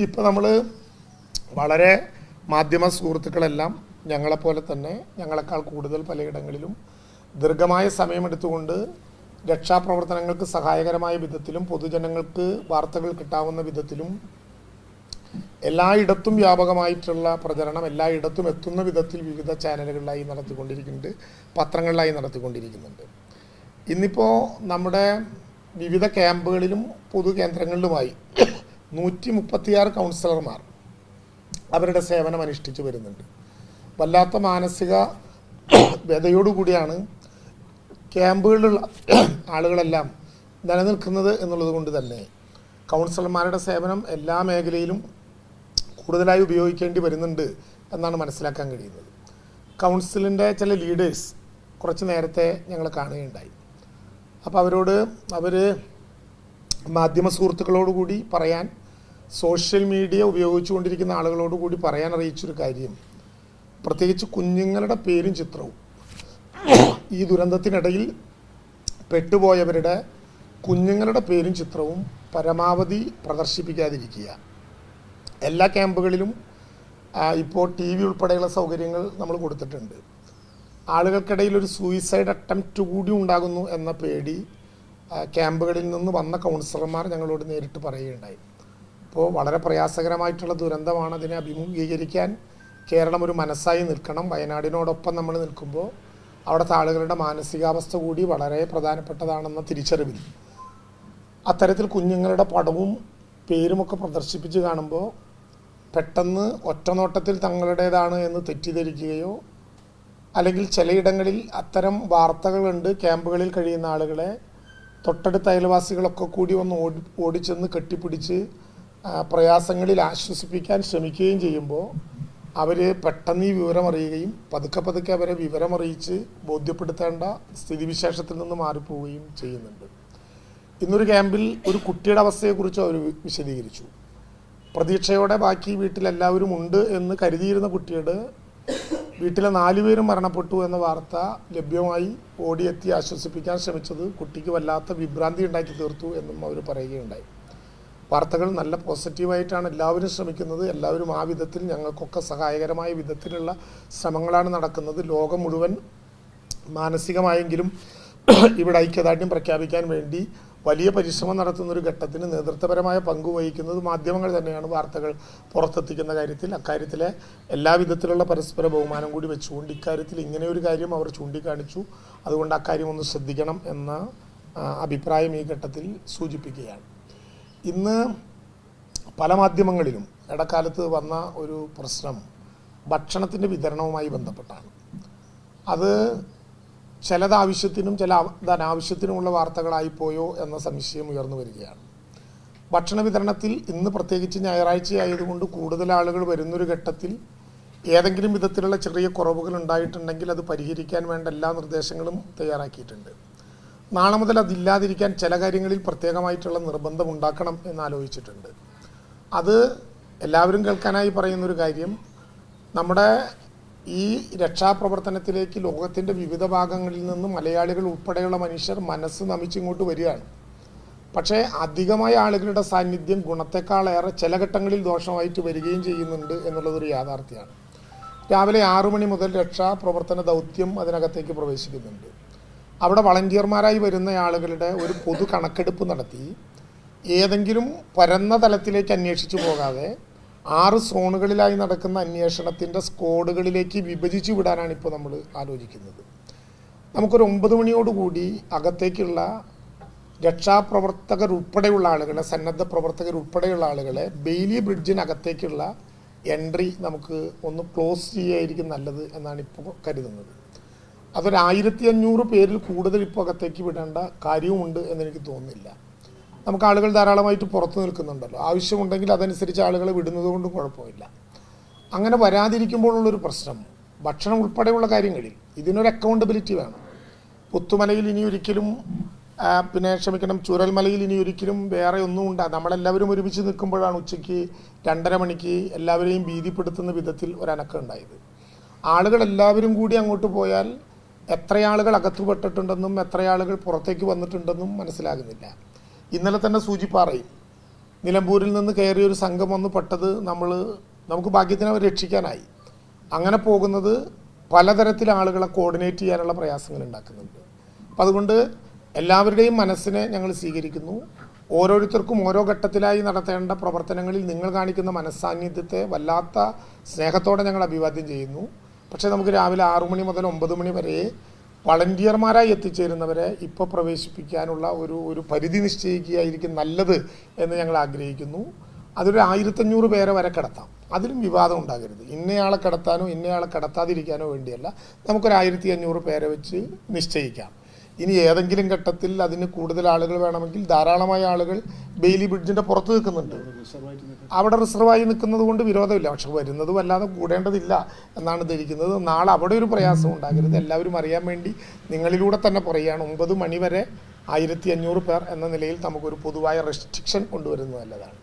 ഇപ്പോൾ നമ്മൾ വളരെ മാധ്യമ സുഹൃത്തുക്കളെല്ലാം ഞങ്ങളെപ്പോലെ തന്നെ ഞങ്ങളെക്കാൾ കൂടുതൽ പലയിടങ്ങളിലും ദീർഘമായ സമയമെടുത്തുകൊണ്ട് രക്ഷാപ്രവർത്തനങ്ങൾക്ക് സഹായകരമായ വിധത്തിലും പൊതുജനങ്ങൾക്ക് വാർത്തകൾ കിട്ടാവുന്ന വിധത്തിലും എല്ലായിടത്തും വ്യാപകമായിട്ടുള്ള പ്രചരണം എല്ലായിടത്തും എത്തുന്ന വിധത്തിൽ വിവിധ ചാനലുകളിലായി നടത്തിക്കൊണ്ടിരിക്കുന്നുണ്ട്, പത്രങ്ങളിലായി നടത്തിക്കൊണ്ടിരിക്കുന്നുണ്ട്. ഇന്നിപ്പോൾ നമ്മുടെ വിവിധ ക്യാമ്പുകളിലും പൊതുകേന്ദ്രങ്ങളിലുമായി 136 കൗൺസിലർമാർ അവരുടെ സേവനം അനുഷ്ഠിച്ചു വരുന്നുണ്ട്. വല്ലാത്ത മാനസിക വ്യതയോടുകൂടിയാണ് ക്യാമ്പുകളിലുള്ള ആളുകളെല്ലാം നിലനിൽക്കുന്നത് എന്നുള്ളത് കൊണ്ട് തന്നെ കൗൺസിലർമാരുടെ സേവനം എല്ലാ മേഖലയിലും കൂടുതലായി ഉപയോഗിക്കേണ്ടി വരുന്നുണ്ട് എന്നാണ് മനസ്സിലാക്കാൻ കഴിയുന്നത്. കൗൺസിലിൻ്റെ ചില ലീഡേഴ്സ് കുറച്ച് നേരത്തെ ഞങ്ങൾ കാണുകയുണ്ടായി. അപ്പോൾ അവർ മാധ്യമ സുഹൃത്തുക്കളോടുകൂടി പറയാൻ, സോഷ്യൽ മീഡിയ ഉപയോഗിച്ചുകൊണ്ടിരിക്കുന്ന ആളുകളോടുകൂടി പറയാൻ അറിയിച്ചൊരു കാര്യം, പ്രത്യേകിച്ച് കുഞ്ഞുങ്ങളുടെ പേരും ചിത്രവും ഈ ദുരന്തത്തിനിടയിൽ പെട്ടുപോയവരുടെ കുഞ്ഞുങ്ങളുടെ പേരും ചിത്രവും പരമാവധി പ്രദർശിപ്പിക്കാതിരിക്കുക. എല്ലാ ക്യാമ്പുകളിലും ഇപ്പോൾ TV ഉൾപ്പെടെയുള്ള സൗകര്യങ്ങൾ നമ്മൾ കൊടുത്തിട്ടുണ്ട്. ആളുകൾക്കിടയിൽ ഒരു സൂയിസൈഡ് അറ്റംപ്റ്റ് കൂടി ഉണ്ടാകുന്നു എന്ന പേടി ക്യാമ്പുകളിൽ നിന്ന് വന്ന കൗൺസിലർമാർ ഞങ്ങളോട് നേരിട്ട് പറയുകയുണ്ടായി. അപ്പോൾ വളരെ പ്രയാസകരമായിട്ടുള്ള ദുരന്തമാണ്. അതിനെ അഭിമുഖീകരിക്കാൻ കേരളം ഒരു മനസ്സായി നിൽക്കണം. വയനാടിനോടൊപ്പം നമ്മൾ നിൽക്കുമ്പോൾ അവിടുത്തെ ആളുകളുടെ മാനസികാവസ്ഥ കൂടി വളരെ പ്രധാനപ്പെട്ടതാണെന്ന തിരിച്ചറിവിൽ അത്തരത്തിൽ കുഞ്ഞുങ്ങളുടെ പടവും പേരുമൊക്കെ പ്രദർശിപ്പിച്ച് കാണുമ്പോൾ പെട്ടെന്ന് ഒറ്റനോട്ടത്തിൽ തങ്ങളുടേതാണ് എന്ന് തെറ്റിദ്ധരിക്കുകയോ, അല്ലെങ്കിൽ ചിലയിടങ്ങളിൽ അത്തരം വാർത്തകളുണ്ട്, ക്യാമ്പുകളിൽ കഴിയുന്ന ആളുകളെ തൊട്ടടുത്ത അയൽവാസികളൊക്കെ കൂടി ഒന്ന് ഓടിച്ചെന്ന് കെട്ടിപ്പിടിച്ച് പ്രയാസങ്ങളിൽ ആശ്വസിപ്പിക്കാൻ ശ്രമിക്കുകയും ചെയ്യുമ്പോൾ അവർ പെട്ടെന്ന് ഈ വിവരം അറിയുകയും പതുക്കെ അവരെ വിവരമറിയിച്ച് ബോധ്യപ്പെടുത്തേണ്ട സ്ഥിതിവിശേഷത്തിൽ നിന്ന് മാറിപ്പോവുകയും ചെയ്യുന്നുണ്ട്. ഇന്നൊരു ക്യാമ്പിൽ ഒരു കുട്ടിയുടെ അവസ്ഥയെക്കുറിച്ച് അവർ വിശദീകരിച്ചു. പ്രതീക്ഷയോടെ ബാക്കി വീട്ടിലെല്ലാവരും ഉണ്ട് എന്ന് കരുതിയിരുന്ന കുട്ടിയുടെ വീട്ടിലെ 4 പേരും മരണപ്പെട്ടു എന്ന വാർത്ത ലഭ്യമായി ഓടിയെത്തി ആശ്വസിപ്പിക്കാൻ ശ്രമിച്ചത് കുട്ടിക്ക് വല്ലാത്ത വിഭ്രാന്തി ഉണ്ടാക്കി തീർത്തു എന്നും അവർ പറയുകയുണ്ടായി. വാർത്തകൾ നല്ല പോസിറ്റീവായിട്ടാണ് എല്ലാവരും ശ്രമിക്കുന്നത്. എല്ലാവരും ആ വിധത്തിൽ ഞങ്ങൾക്കൊക്കെ സഹായകരമായ വിധത്തിലുള്ള ശ്രമങ്ങളാണ് നടക്കുന്നത്. ലോകം മുഴുവൻ മാനസികമായെങ്കിലും ഇവിടെ ഐക്യദാർഢ്യം പ്രഖ്യാപിക്കാൻ വേണ്ടി വലിയ പരിശ്രമം നടത്തുന്നൊരു ഘട്ടത്തിന് നേതൃത്വപരമായ പങ്ക് വഹിക്കുന്നത് മാധ്യമങ്ങൾ തന്നെയാണ്. വാർത്തകൾ പുറത്തെത്തിക്കുന്ന കാര്യത്തിൽ അക്കാര്യത്തിലെ എല്ലാവിധത്തിലുള്ള പരസ്പര ബഹുമാനം കൂടി വെച്ചുകൊണ്ട് ഇക്കാര്യത്തിൽ ഇങ്ങനെയൊരു കാര്യം അവർ ചൂണ്ടിക്കാണിച്ചു. അതുകൊണ്ട് അക്കാര്യം ഒന്ന് ശ്രദ്ധിക്കണം എന്ന അഭിപ്രായം ഈ ഘട്ടത്തിൽ സൂചിപ്പിക്കുകയാണ്. ഇന്ന് പല മാധ്യമങ്ങളിലും ഇടക്കാലത്ത് വന്ന ഒരു പ്രശ്നം ഭക്ഷണത്തിൻ്റെ വിതരണവുമായി ബന്ധപ്പെട്ടാണ്. അത് ചിലത് ആവശ്യത്തിനും ചില അനാവശ്യത്തിനുമുള്ള വാർത്തകളായിപ്പോയോ എന്ന സംശയം ഉയർന്നു വരികയാണ്. ഭക്ഷണ വിതരണത്തിൽ ഇന്ന് പ്രത്യേകിച്ച് ഞായറാഴ്ച ആയതുകൊണ്ട് കൂടുതൽ ആളുകൾ വരുന്നൊരു ഘട്ടത്തിൽ ഏതെങ്കിലും വിധത്തിലുള്ള ചെറിയ കുറവുകൾ ഉണ്ടായിട്ടുണ്ടെങ്കിൽ അത് പരിഹരിക്കാൻ വേണ്ട എല്ലാ നിർദ്ദേശങ്ങളും തയ്യാറാക്കിയിട്ടുണ്ട്. നാളെ മുതൽ അതില്ലാതിരിക്കാൻ ചില കാര്യങ്ങളിൽ പ്രത്യേകമായിട്ടുള്ള നിർബന്ധം ഉണ്ടാക്കണം എന്നാലോചിച്ചിട്ടുണ്ട്. അത് എല്ലാവരും കേൾക്കാനായി പറയുന്നൊരു കാര്യം, നമ്മുടെ ഈ രക്ഷാപ്രവർത്തനത്തിലേക്ക് ലോകത്തിൻ്റെ വിവിധ ഭാഗങ്ങളിൽ നിന്ന് മലയാളികൾ ഉൾപ്പെടെയുള്ള മനുഷ്യർ മനസ്സ് നമിച്ചിങ്ങോട്ട് വരികയാണ്. പക്ഷേ അധികമായ ആളുകളുടെ സാന്നിധ്യം ഗുണത്തെക്കാളേറെ ചില ഘട്ടങ്ങളിൽ ദോഷമായിട്ട് വരികയും ചെയ്യുന്നുണ്ട് എന്നുള്ളതൊരു യാഥാർത്ഥ്യമാണ്. രാവിലെ 6 മണി മുതൽ രക്ഷാപ്രവർത്തന ദൗത്യം അതിനകത്തേക്ക് പ്രവേശിക്കുന്നുണ്ട്. അവിടെ വളണ്ടിയർമാരായി വരുന്ന ആളുകളുടെ ഒരു പൊതു കണക്കെടുപ്പ് നടത്തി ഏതെങ്കിലും പരന്ന തലത്തിലേക്ക് അന്വേഷിച്ചു പോകാതെ 6 സോണുകളിലായി നടക്കുന്ന അന്വേഷണത്തിൻ്റെ സ്ക്വാഡുകളിലേക്ക് വിഭജിച്ചു വിടാനാണ് ഇപ്പോൾ നമ്മൾ ആലോചിക്കുന്നത്. നമുക്കൊരു 9 മണിയോടുകൂടി അകത്തേക്കുള്ള രക്ഷാപ്രവർത്തകരുൾപ്പെടെയുള്ള ആളുകളെ, സന്നദ്ധ പ്രവർത്തകരുൾപ്പെടെയുള്ള ആളുകളെ ബെയിലി ബ്രിഡ്ജിനകത്തേക്കുള്ള എൻട്രി നമുക്ക് ഒന്ന് ക്ലോസ് ചെയ്യായിരിക്കും നല്ലത് എന്നാണ് ഇപ്പോൾ കരുതുന്നത്. അതൊരു 1500 പേരിൽ കൂടുതൽ ഇപ്പോൾ അകത്തേക്ക് വിടേണ്ട കാര്യവുമുണ്ട് എന്നെനിക്ക് തോന്നുന്നില്ല. നമുക്ക് ആളുകൾ ധാരാളമായിട്ട് പുറത്തു നിൽക്കുന്നുണ്ടല്ലോ. ആവശ്യമുണ്ടെങ്കിൽ അതനുസരിച്ച് ആളുകളെ വിടുന്നത് കൊണ്ടും കുഴപ്പമില്ല. അങ്ങനെ വരാതിരിക്കുമ്പോഴുള്ളൊരു പ്രശ്നം ഭക്ഷണം ഉൾപ്പെടെയുള്ള കാര്യങ്ങളിൽ ഇതിനൊരു അക്കൗണ്ടബിലിറ്റി വേണം. പുത്തുമലയിൽ ഇനി ഒരിക്കലും ചൂരൽമലയിൽ ഇനി ഒരിക്കലും വേറെ ഒന്നും നമ്മളെല്ലാവരും ഒരുമിച്ച് നിൽക്കുമ്പോഴാണ് ഉച്ചയ്ക്ക് 2:30 മണിക്ക് എല്ലാവരെയും ഭീതിപ്പെടുത്തുന്ന വിധത്തിൽ ഒരനക്കം ഉണ്ടായത്. ആളുകൾ എല്ലാവരും കൂടി അങ്ങോട്ട് പോയാൽ എത്ര ആളുകൾ അകത്തുപെട്ടിട്ടുണ്ടെന്നും എത്ര ആളുകൾ പുറത്തേക്ക് വന്നിട്ടുണ്ടെന്നും മനസ്സിലാകുന്നില്ല. ഇന്നലെ തന്നെ സൂചിപ്പാറയിൽ നിലമ്പൂരിൽ നിന്ന് കയറിയ ഒരു സംഘം വന്ന് പെട്ടത് നമുക്ക് ഭാഗ്യത്തിന് അവർ രക്ഷിക്കാനായി. അങ്ങനെ പോകുന്നത് പലതരത്തിൽ ആളുകളെ കോർഡിനേറ്റ് ചെയ്യാനുള്ള പ്രയാസങ്ങൾ ഉണ്ടാക്കുന്നുണ്ട്. അപ്പം അതുകൊണ്ട് എല്ലാവരുടെയും മനസ്സിനെ ഞങ്ങൾ സ്വീകരിക്കുന്നു. ഓരോരുത്തർക്കും ഓരോ ഘട്ടത്തിലായി നടത്തേണ്ട പ്രവർത്തനങ്ങളിൽ നിങ്ങൾ കാണിക്കുന്ന മനസ്സാന്നിധ്യത്തെ വല്ലാത്ത സ്നേഹത്തോടെ ഞങ്ങൾ അഭിവാദ്യം ചെയ്യുന്നു. പക്ഷേ നമുക്ക് രാവിലെ 6 മണി മുതൽ 9 മണി വരെ വളണ്ടിയർമാരായി എത്തിച്ചേരുന്നവരെ ഇപ്പോൾ പ്രവേശിപ്പിക്കാനുള്ള ഒരു പരിധി നിശ്ചയിക്കുകയായിരിക്കും നല്ലത് എന്ന് ഞങ്ങൾ ആഗ്രഹിക്കുന്നു. അതൊരു 1500 പേരെ വരെ കിടത്താം. അതിലും വിവാദം ഉണ്ടാകരുത്. ഇന്നയാളെ കിടത്താനോ ഇന്നയാളെ കിടത്താതിരിക്കാനോ വേണ്ടിയല്ല. നമുക്കൊരു 1500 പേരെ വെച്ച് നിശ്ചയിക്കാം. ഇനി ഏതെങ്കിലും ഘട്ടത്തിൽ അതിന് കൂടുതൽ ആളുകൾ വേണമെങ്കിൽ ധാരാളമായ ആളുകൾ ബെയിലി ബ്രിഡ്ജിൻ്റെ പുറത്ത് നിൽക്കുന്നുണ്ട്. അവിടെ റിസർവായി നിൽക്കുന്നത് കൊണ്ട് വിരോധമില്ല. പക്ഷെ വരുന്നത് വല്ലാതെ കൂടേണ്ടതില്ല എന്നാണ് ധരിക്കുന്നത്. നാളെ അവിടെ ഒരു പ്രയാസം ഉണ്ടാകരുത്. എല്ലാവരും അറിയാൻ വേണ്ടി നിങ്ങളിലൂടെ തന്നെ പറയുകയാണ്, 9 മണി വരെ 1500 പേർ എന്ന നിലയിൽ നമുക്കൊരു പൊതുവായ റെസ്ട്രിക്ഷൻ കൊണ്ടുവരുന്നത് നല്ലതാണ്.